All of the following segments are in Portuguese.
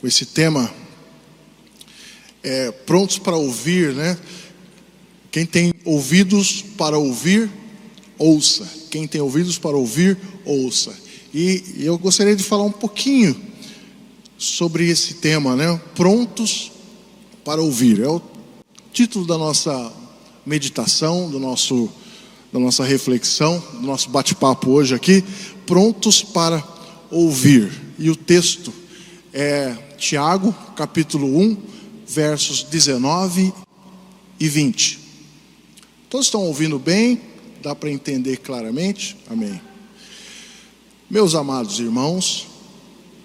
com esse tema, prontos para ouvir, né? Quem tem ouvidos para ouvir, ouça. Quem tem ouvidos para ouvir, ouça. E eu gostaria de falar um pouquinho sobre esse tema, né? Prontos para ouvir. É o título da nossa meditação, da nossa reflexão, do nosso bate-papo hoje aqui. Prontos para ouvir. E o texto é Tiago, capítulo 1, versos 19 e 20. Todos estão ouvindo bem? Dá para entender claramente? Amém. Meus amados irmãos,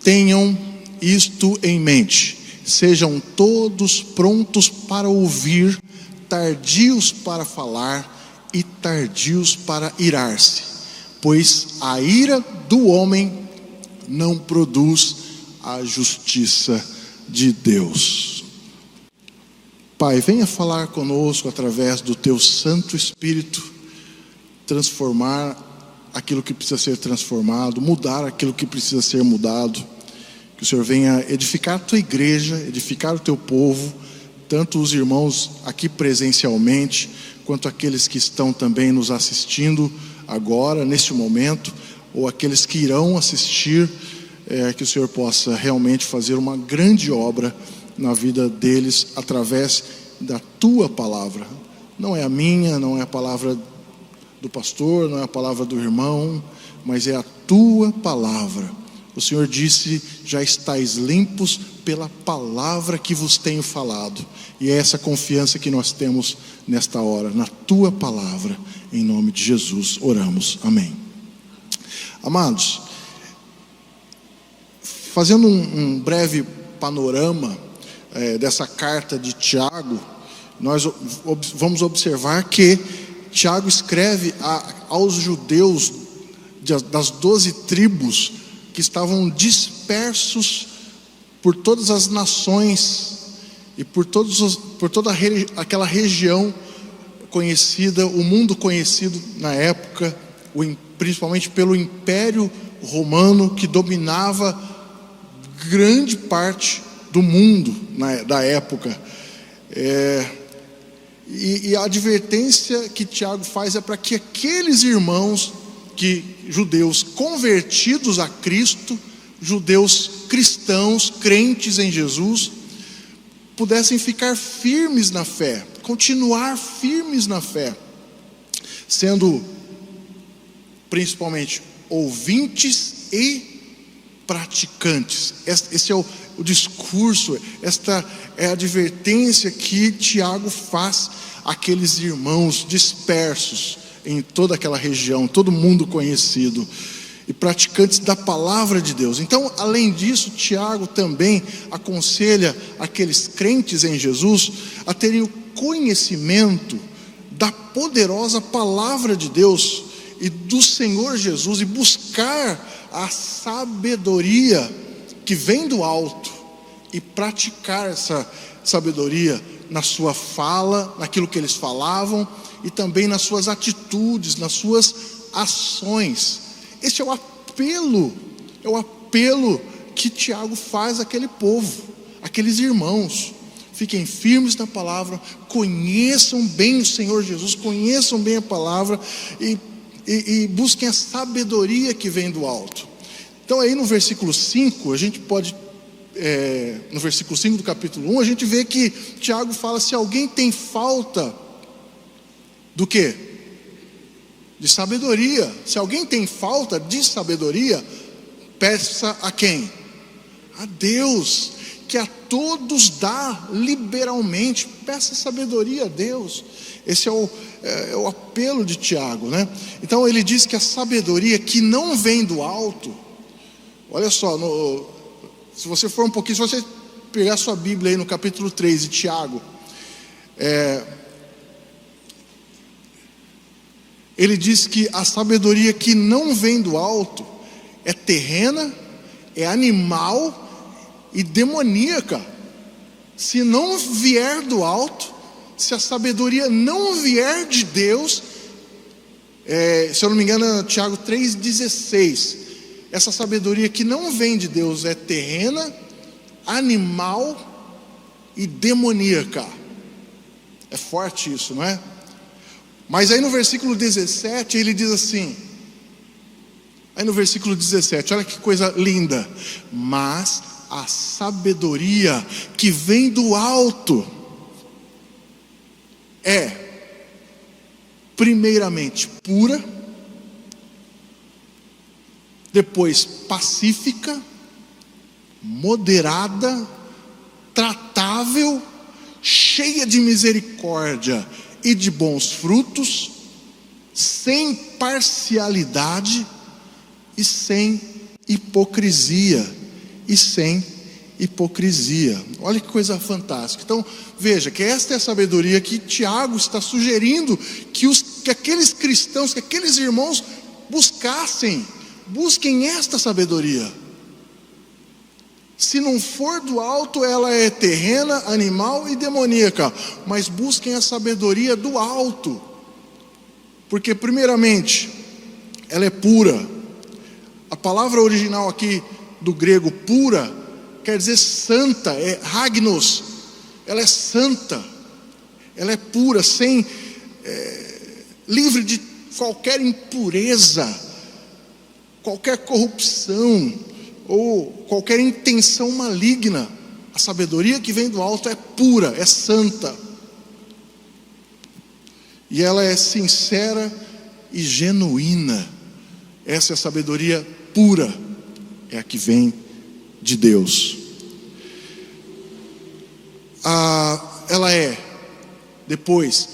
tenham isto em mente. Sejam todos prontos para ouvir, tardios para falar e tardios para irar-se, pois a ira do homem não produz a justiça de Deus. Pai, venha falar conosco através do Teu Santo Espírito, transformar aquilo que precisa ser transformado, mudar aquilo que precisa ser mudado. Que o Senhor venha edificar a Tua igreja, edificar o Teu povo, tanto os irmãos aqui presencialmente, quanto aqueles que estão também nos assistindo agora, neste momento, ou aqueles que irão assistir, que o Senhor possa realmente fazer uma grande obra na vida deles, através da Tua palavra. Não é a minha, não é a palavra do pastor, não é a palavra do irmão, mas é a Tua palavra. O Senhor disse: já estáis limpos pela palavra que vos tenho falado. E é essa confiança que nós temos nesta hora, na Tua palavra. Em nome de Jesus oramos, amém. Amados, fazendo um breve panorama dessa carta de Tiago, nós vamos observar que Tiago escreve aos judeus das 12 tribos que estavam dispersos por todas as nações e por toda aquela região conhecida, o mundo conhecido na época, principalmente pelo Império Romano, que dominava grande parte do mundo da época. E a advertência que Tiago faz é para que aqueles irmãos, judeus convertidos a Cristo, judeus cristãos, crentes em Jesus, pudessem ficar firmes na fé, continuar firmes na fé, sendo principalmente ouvintes e praticantes. Esse é o discurso, esta é a advertência que Tiago faz àqueles irmãos dispersos em toda aquela região, todo mundo conhecido, e praticantes da palavra de Deus. Então, além disso, Tiago também aconselha aqueles crentes em Jesus a terem o conhecimento da poderosa palavra de Deus e do Senhor Jesus, e buscar a sabedoria que vem do alto, e praticar essa sabedoria na sua fala, naquilo que eles falavam, e também nas suas atitudes, nas suas ações. Esse é o apelo que Tiago faz àquele povo, àqueles irmãos. Fiquem firmes na palavra, conheçam bem o Senhor Jesus, conheçam bem a palavra e busquem a sabedoria que vem do alto. Então aí no versículo 5, a gente pode, no versículo 5 do capítulo 1, a gente vê que Tiago fala: se alguém tem falta do quê? De sabedoria. Se alguém tem falta de sabedoria, peça a quem? A Deus, que a todos dá liberalmente. Peça sabedoria a Deus. Esse é o apelo de Tiago, né? Então ele diz que a sabedoria que não vem do alto, olha só, se você for um pouquinho, se você pegar sua Bíblia aí no capítulo 3 de Tiago, ele diz que a sabedoria que não vem do alto é terrena, é animal e demoníaca. Se não vier do alto, se a sabedoria não vier de Deus, se eu não me engano é Tiago 3,16, essa sabedoria que não vem de Deus é terrena, animal e demoníaca. É forte isso, não é? Mas aí no versículo 17 ele diz assim, aí no versículo 17, olha que coisa linda: mas a sabedoria que vem do alto é primeiramente pura, depois pacífica, moderada, tratável, cheia de misericórdia e de bons frutos, sem parcialidade e sem hipocrisia. Olha que coisa fantástica. Então veja que esta é a sabedoria que Tiago está sugerindo que aqueles cristãos, que aqueles irmãos busquem esta sabedoria. Se não for do alto, ela é terrena, animal e demoníaca, mas busquem a sabedoria do alto, porque primeiramente ela é pura. A palavra original aqui do grego pura quer dizer santa, é hagnos. Ela é santa, ela é pura, livre de qualquer impureza, qualquer corrupção ou qualquer intenção maligna. A sabedoria que vem do alto é pura, é santa, e ela é sincera e genuína. Essa é a sabedoria pura, é a que vem de Deus. Ela é depois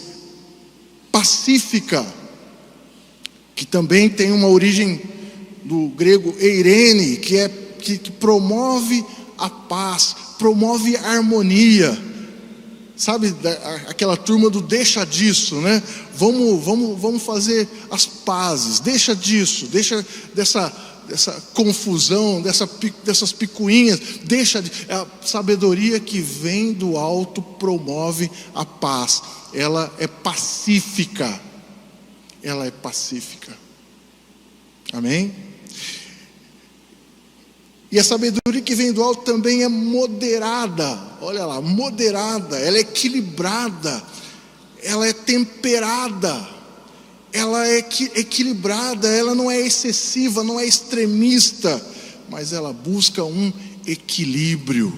pacífica, que também tem uma origem do grego eirene, que promove a paz, promove a harmonia. Sabe aquela turma do deixa disso, né? Vamos fazer as pazes, deixa disso, deixa dessa confusão, dessas picuinhas, a sabedoria que vem do alto promove a paz. Ela é pacífica. Amém? E a sabedoria que vem do alto também é moderada. Olha lá, moderada. Ela é equilibrada, ela é temperada, ela é equilibrada. Ela não é excessiva, não é extremista, mas ela busca um equilíbrio.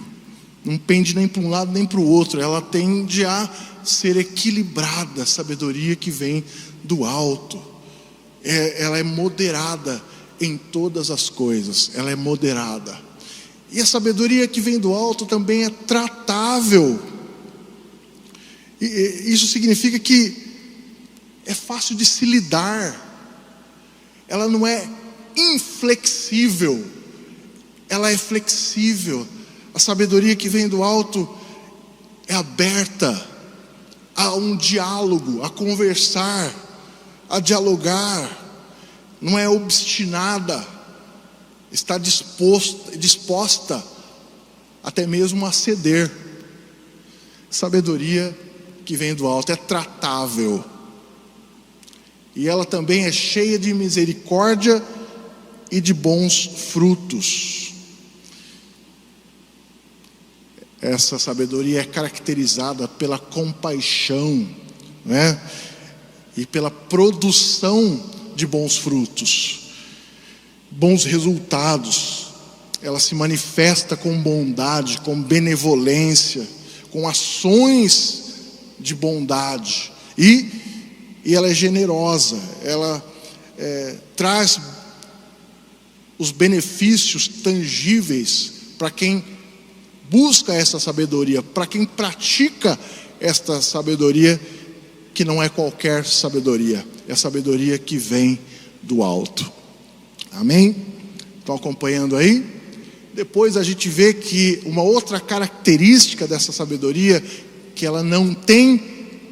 Não pende nem para um lado nem para o outro. Ela tende a ser equilibrada. A sabedoria que vem do alto, ela é moderada em todas as coisas. Ela é moderada. E a sabedoria que vem do alto também é tratável. E isso significa que é fácil de se lidar. Ela não é inflexível, ela é flexível. A sabedoria que vem do alto é aberta a um diálogo, a conversar, a dialogar. Não é obstinada, está disposta até mesmo a ceder. Sabedoria que vem do alto é tratável, e ela também é cheia de misericórdia e de bons frutos. Essa sabedoria é caracterizada pela compaixão, né? E pela produção de bons frutos, bons resultados. Ela se manifesta com bondade, com benevolência, com ações de bondade, e ela é generosa. Ela traz os benefícios tangíveis para quem busca essa sabedoria, para quem pratica esta sabedoria, que não é qualquer sabedoria, é a sabedoria que vem do alto. Amém? Estão acompanhando aí? Depois a gente vê que uma outra característica dessa sabedoria, que ela não tem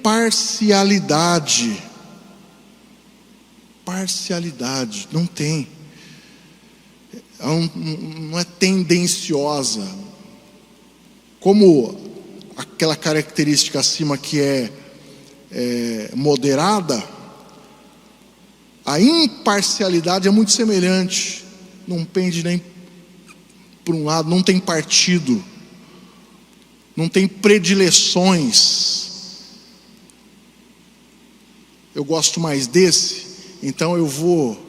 parcialidade. Não tem. Ela não é tendenciosa, como aquela característica acima que é moderada. A imparcialidade é muito semelhante, não pende nem por um lado, não tem partido, não tem predileções. Eu gosto mais desse, então eu vou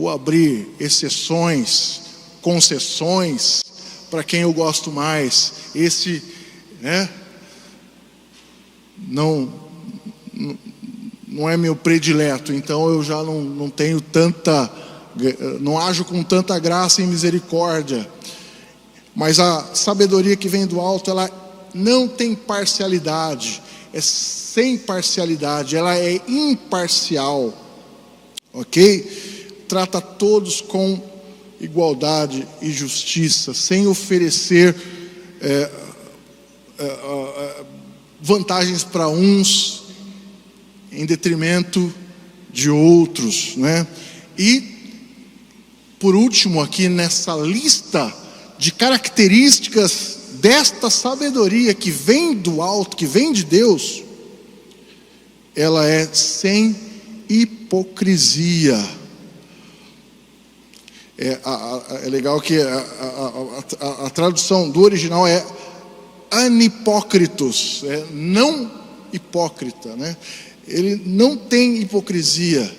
abrir exceções, concessões para quem eu gosto mais. Esse, não é meu predileto, então eu já não tenho tanta, não ajo com tanta graça e misericórdia. Mas a sabedoria que vem do alto, ela não tem parcialidade, é sem parcialidade, ela é imparcial, ok? Trata todos com igualdade e justiça, sem oferecer vantagens para uns em detrimento de outros, né? E por último, aqui nessa lista de características desta sabedoria que vem do alto, que vem de Deus, ela é sem hipocrisia. É legal que a tradução do original é anipócritos, não hipócrita, né? Ele não tem hipocrisia.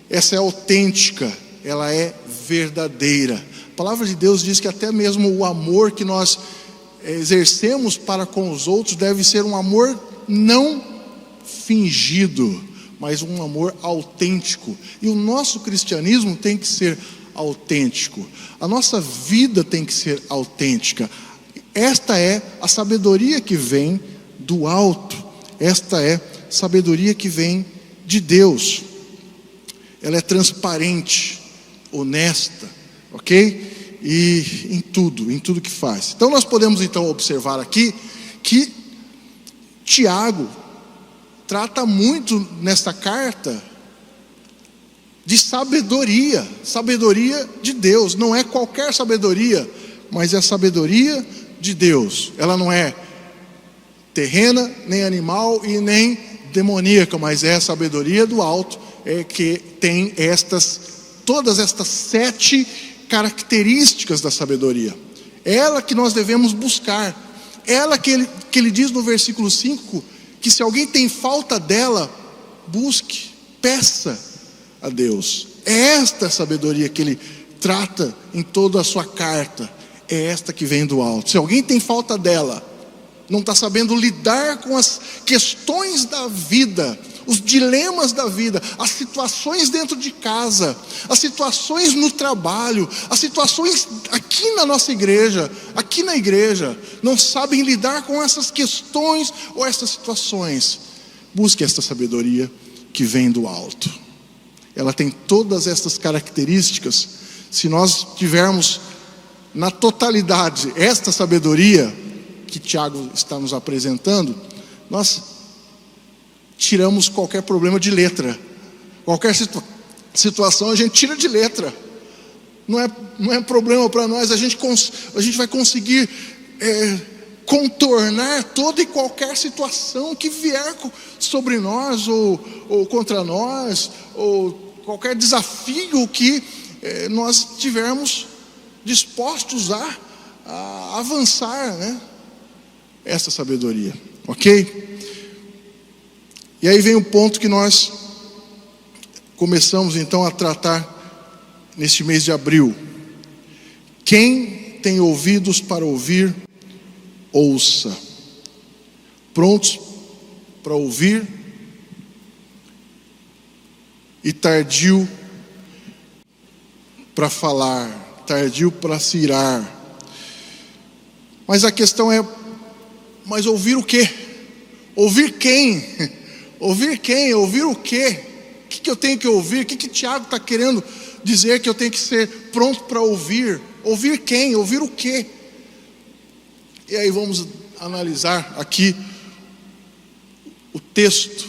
Essa é autêntica, ela é verdadeira. A palavra de Deus diz que até mesmo o amor que nós exercemos para com os outros deve ser um amor não fingido, mas um amor autêntico. E o nosso cristianismo tem que ser autêntico. A nossa vida tem que ser autêntica. Esta é a sabedoria que vem do alto. Esta é a sabedoria que vem de Deus. Ela é transparente, honesta, ok? E em tudo que faz. Então nós podemos então observar aqui que Tiago trata muito nesta carta de sabedoria de Deus. Não é qualquer sabedoria, mas é a sabedoria de Deus. Ela não é terrena, nem animal e nem demoníaca, mas é a sabedoria do alto, que tem todas estas 7 características da sabedoria. Ela que nós devemos buscar. Ela que ele diz no versículo 5, que se alguém tem falta dela, busque, peça a Deus. É esta sabedoria que ele trata em toda a sua carta. É esta que vem do alto. Se alguém tem falta dela, não está sabendo lidar com as questões da vida, os dilemas da vida, as situações dentro de casa, as situações no trabalho, as situações aqui na nossa igreja, aqui na igreja, não sabem lidar com essas questões ou essas situações, busque esta sabedoria que vem do alto. Ela tem todas estas características. Se nós tivermos na totalidade esta sabedoria que Tiago está nos apresentando, nós tiramos qualquer problema de letra. Qualquer situação a gente tira de letra. Não é problema para nós. A gente vai conseguir contornar toda e qualquer situação que vier sobre nós ou contra nós, ou qualquer desafio que nós tivermos dispostos a avançar, né? Essa sabedoria, ok? E aí vem o ponto que nós começamos então a tratar neste mês de abril. Quem tem ouvidos para ouvir, ouça. Prontos para ouvir e tardio para falar, tardio para se irar. Mas a questão é, mas ouvir o quê? Ouvir quem? Ouvir quem? Ouvir o quê? O que eu tenho que ouvir? O que Tiago está querendo dizer que eu tenho que ser pronto para ouvir? Ouvir quem? Ouvir o quê? E aí vamos analisar aqui o texto.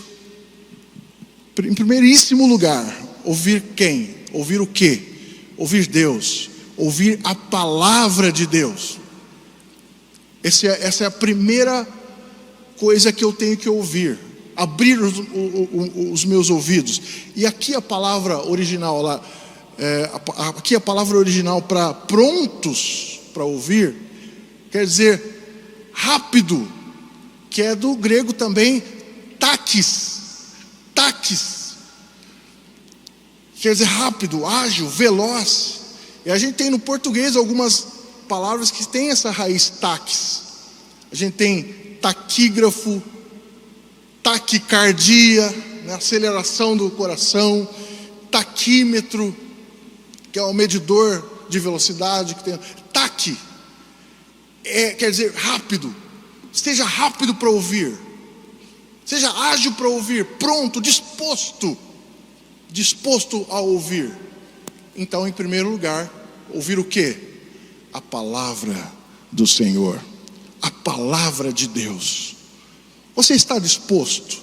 Em primeiríssimo lugar, ouvir quem? Ouvir o quê? Ouvir Deus. Ouvir a palavra de Deus. Essa é a primeira coisa que eu tenho que ouvir. Abrir os meus ouvidos. E aqui a palavra original lá, aqui a palavra original para prontos para ouvir, quer dizer rápido que é do grego também takis, quer dizer rápido, ágil, veloz. E a gente tem no português algumas palavras que têm essa raiz takis. A gente tem taquígrafo, taquicardia, né, aceleração do coração, taquímetro, que é o medidor de velocidade que tem. Taque quer dizer rápido. Esteja rápido para ouvir, seja ágil para ouvir, pronto, disposto a ouvir. Então, em primeiro lugar, ouvir o quê? A palavra do Senhor, a palavra de Deus. Você está disposto?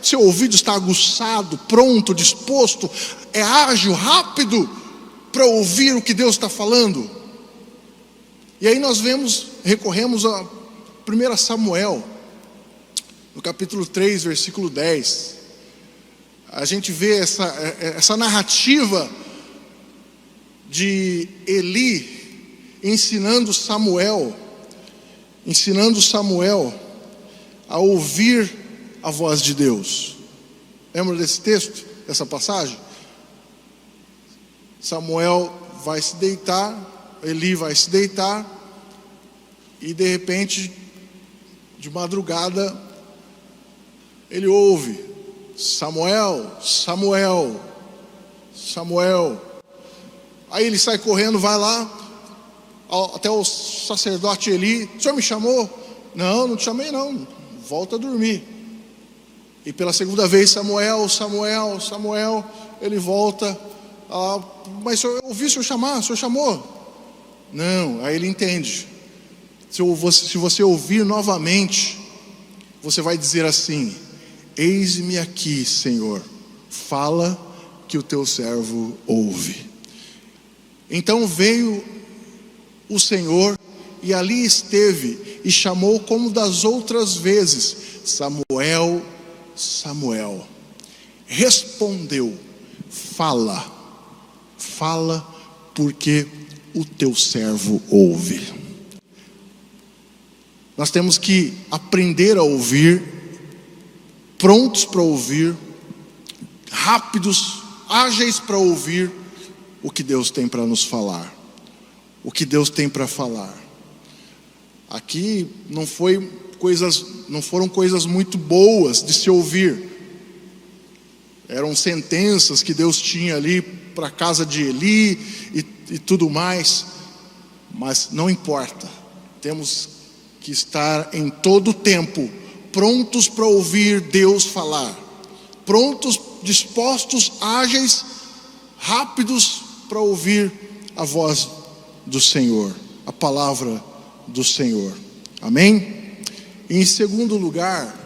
Seu ouvido está aguçado, pronto, disposto, é ágil, rápido para ouvir o que Deus está falando? E aí nós recorremos a 1 Samuel, no capítulo 3, versículo 10. A gente vê essa narrativa de Eli ensinando Samuel a ouvir a voz de Deus. Lembra desse texto, dessa passagem? Samuel vai se deitar, Eli vai se deitar, e de repente, de madrugada, ele ouve: Samuel, Samuel, Samuel. Aí ele sai correndo, vai lá até o sacerdote Eli: o senhor me chamou? Não, não te chamei não, volta a dormir. E pela segunda vez: Samuel, Samuel, Samuel. Ele volta: mas eu ouvi o senhor chamar, o senhor chamou? Não. Aí ele entende. Se você ouvir novamente, você vai dizer assim: eis-me aqui, Senhor, fala que o teu servo ouve. Então veio o Senhor e ali esteve e chamou como das outras vezes: Samuel, Samuel. Respondeu: fala, porque o teu servo ouve. Nós temos que aprender a ouvir, prontos para ouvir, rápidos, ágeis para ouvir o que Deus tem para nos falar, o que Deus tem para falar. Aqui não foram coisas muito boas de se ouvir. Eram sentenças que Deus tinha ali para a casa de Eli e tudo mais. Mas não importa, temos que estar em todo o tempo prontos para ouvir Deus falar, prontos, dispostos, ágeis, rápidos para ouvir a voz do Senhor, a palavra do Senhor. Amém? E em segundo lugar,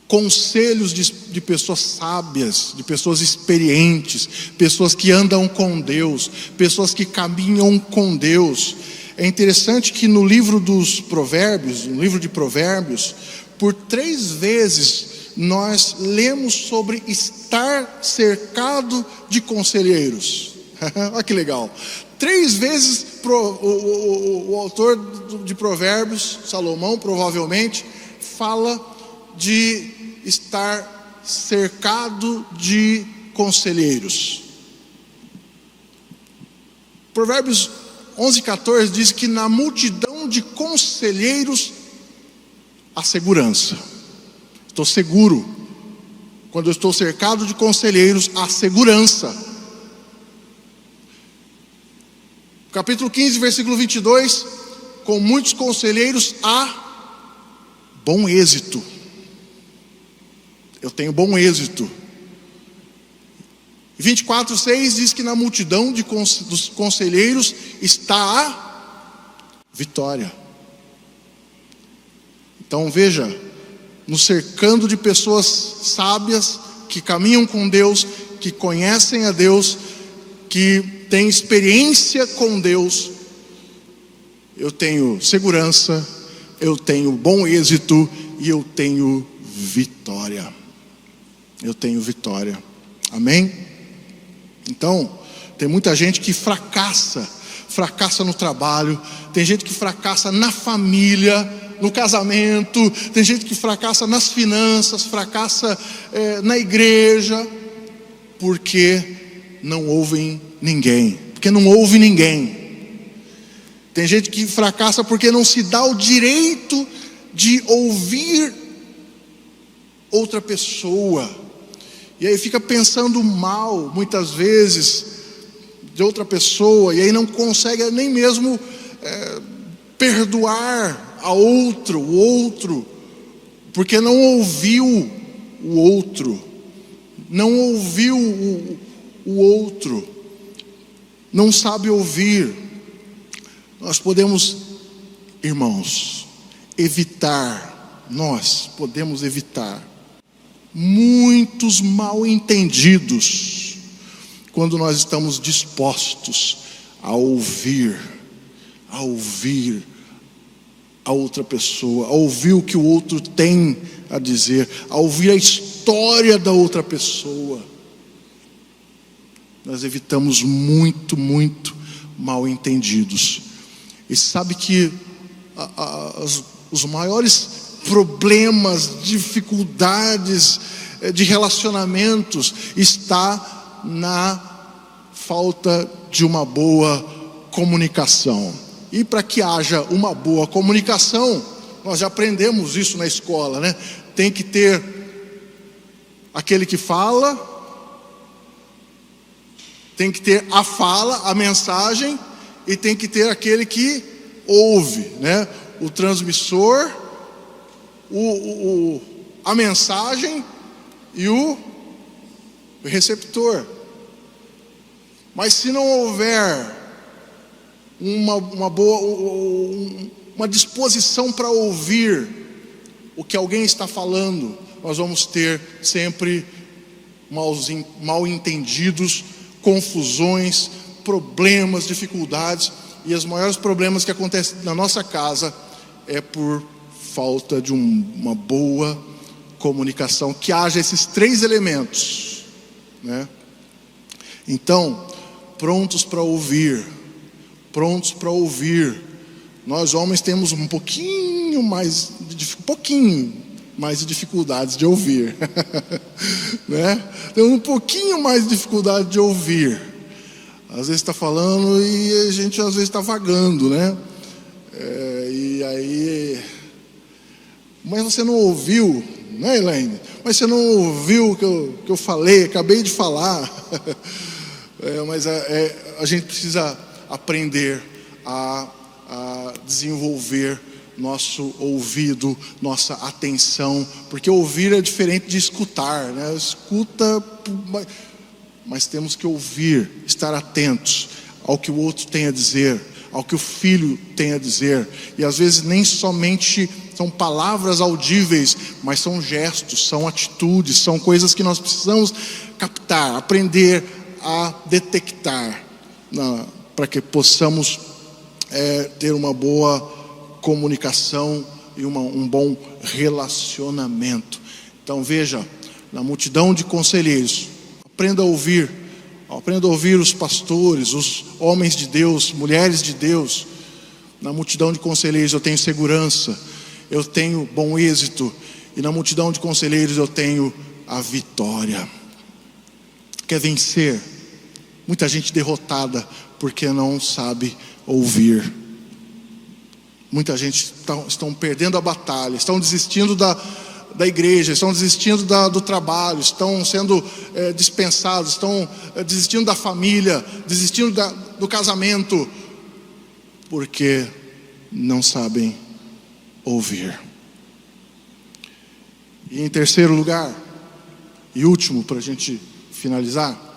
conselhos de pessoas sábias, de pessoas experientes, pessoas que andam com Deus, pessoas que caminham com Deus. É interessante que no livro dos Provérbios, no livro de Provérbios, por 3 vezes nós lemos sobre estar cercado de conselheiros. Olha que legal. 3 vezes o autor de Provérbios, Salomão provavelmente, fala de estar cercado de conselheiros. Provérbios 11:14 diz que na multidão de conselheiros há segurança. Estou seguro. Quando eu estou cercado de conselheiros, há segurança. Capítulo 15, versículo 22: com muitos conselheiros há bom êxito. Eu tenho bom êxito. 24:6 diz que na multidão dos conselheiros está a vitória. Então veja, nos cercando de pessoas sábias, que caminham com Deus, que conhecem a Deus, que têm experiência com Deus, eu tenho segurança, eu tenho bom êxito e eu tenho vitória. Eu tenho vitória. Amém? Então, tem muita gente que fracassa fracassa no trabalho, tem gente que fracassa na família, no casamento, tem gente que fracassa nas finanças, fracassa na igreja, porque não ouvem ninguém, porque não ouve ninguém. Tem gente que fracassa porque não se dá o direito de ouvir outra pessoa, e aí fica pensando mal, muitas vezes, de outra pessoa, e aí não consegue nem mesmo perdoar o outro, porque não ouviu o outro, não ouviu o outro, não sabe ouvir. Nós podemos, irmãos, nós podemos evitar muitos mal entendidos quando nós estamos dispostos a ouvir a outra pessoa, a ouvir o que o outro tem a dizer, a ouvir a história da outra pessoa. Nós evitamos muito mal entendidos. E sabe que os maiores problemas, dificuldades de relacionamentos está na falta de uma boa comunicação. E para que haja uma boa comunicação, nós já aprendemos isso na escola, né? Tem que ter aquele que fala, tem que ter a fala, a mensagem, e tem que ter aquele que ouve, né? O transmissor, a mensagem e o receptor. Mas se não houver uma disposição para ouvir o que alguém está falando, nós vamos ter sempre mal entendidos, confusões, problemas, dificuldades. E os maiores problemas que acontecem na nossa casa é por falta de uma boa comunicação, que haja esses 3 elementos, né? Então, prontos para ouvir. Nós homens temos um pouquinho mais de dificuldades de ouvir, né? Temos um pouquinho mais de dificuldade de ouvir. Às vezes está falando e a gente às vezes está vagando, né? E aí, mas você não ouviu, né, Elaine? Mas você não ouviu o que eu falei, acabei de falar. Mas a gente precisa aprender a desenvolver nosso ouvido, nossa atenção, porque ouvir é diferente de escutar, né? Escuta, mas temos que ouvir, estar atentos ao que o outro tem a dizer, ao que o filho tem a dizer. E às vezes nem somente são palavras audíveis, mas são gestos, são atitudes, são coisas que nós precisamos captar, aprender a detectar, para que possamos ter uma boa comunicação e um bom relacionamento. Então veja, na multidão de conselheiros, aprenda a ouvir os pastores, os homens de Deus, mulheres de Deus. Na multidão de conselheiros eu tenho segurança, eu tenho bom êxito, e na multidão de conselheiros eu tenho a vitória. Quer vencer? Muita gente derrotada porque não sabe ouvir. Muita gente estão perdendo a batalha, estão desistindo da igreja, estão desistindo do trabalho, estão sendo dispensados, estão desistindo da família, desistindo do casamento, porque não sabem ouvir. E em terceiro lugar, e último, para a gente finalizar,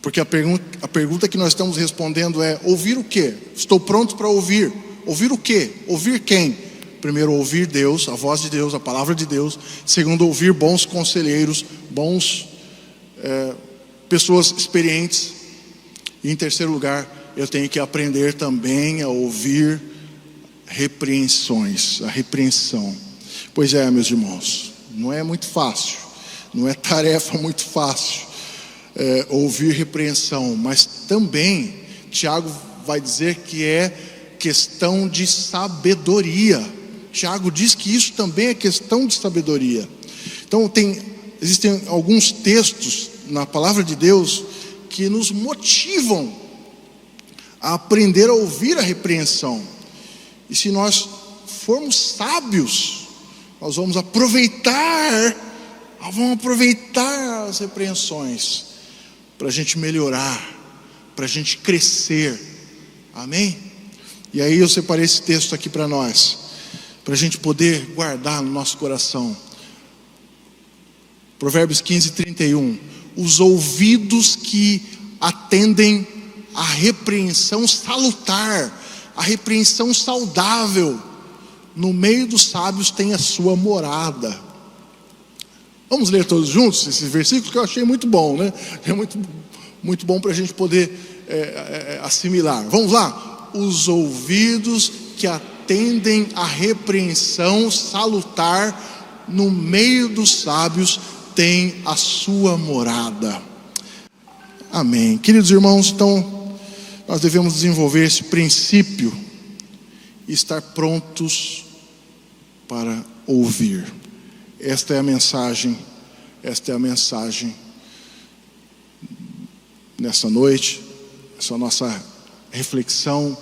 porque a pergunta que nós estamos respondendo é: ouvir o quê? Estou pronto para ouvir. Ouvir o quê? Ouvir quem? Primeiro, ouvir Deus, a voz de Deus, a palavra de Deus. Segundo, ouvir bons conselheiros, pessoas experientes. E em terceiro lugar, eu tenho que aprender também a ouvir repreensões, a repreensão. Pois é, meus irmãos, não é muito fácil, não é tarefa muito fácil. ouvir repreensão, mas também Tiago vai dizer que é questão de sabedoria. Tiago diz que isso também é questão de sabedoria. Então existem alguns textos na palavra de Deus que nos motivam a aprender a ouvir a repreensão. E se nós formos sábios, nós vamos aproveitar as repreensões para a gente melhorar, para a gente crescer. Amém? E aí eu separei esse texto aqui para nós, para a gente poder guardar no nosso coração. Provérbios 15:31. Os ouvidos que atendem a repreensão salutar, a repreensão saudável, no meio dos sábios tem a sua morada. Vamos ler todos juntos esses versículos que eu achei muito bom, né? É muito bom para a gente poder assimilar. Vamos lá. Os ouvidos que atendem a repreensão salutar, no meio dos sábios tem a sua morada. Amém. Queridos irmãos, então nós devemos desenvolver esse princípio e estar prontos para ouvir. Esta é a mensagem nessa noite, essa nossa reflexão.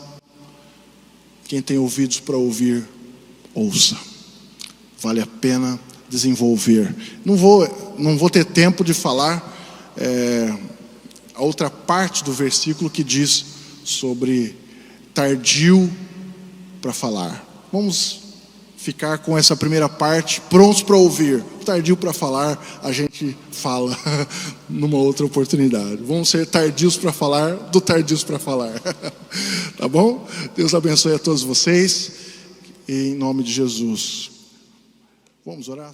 Quem tem ouvidos para ouvir, ouça. Vale a pena desenvolver. Não vou ter tempo de falar a outra parte do versículo que diz sobre tardio para falar. Vamos ficar com essa primeira parte, prontos para ouvir. Tardio para falar, a gente fala numa outra oportunidade. Vamos ser tardios para falar, do tardios para falar. Tá bom? Deus abençoe a todos vocês, em nome de Jesus. Vamos orar?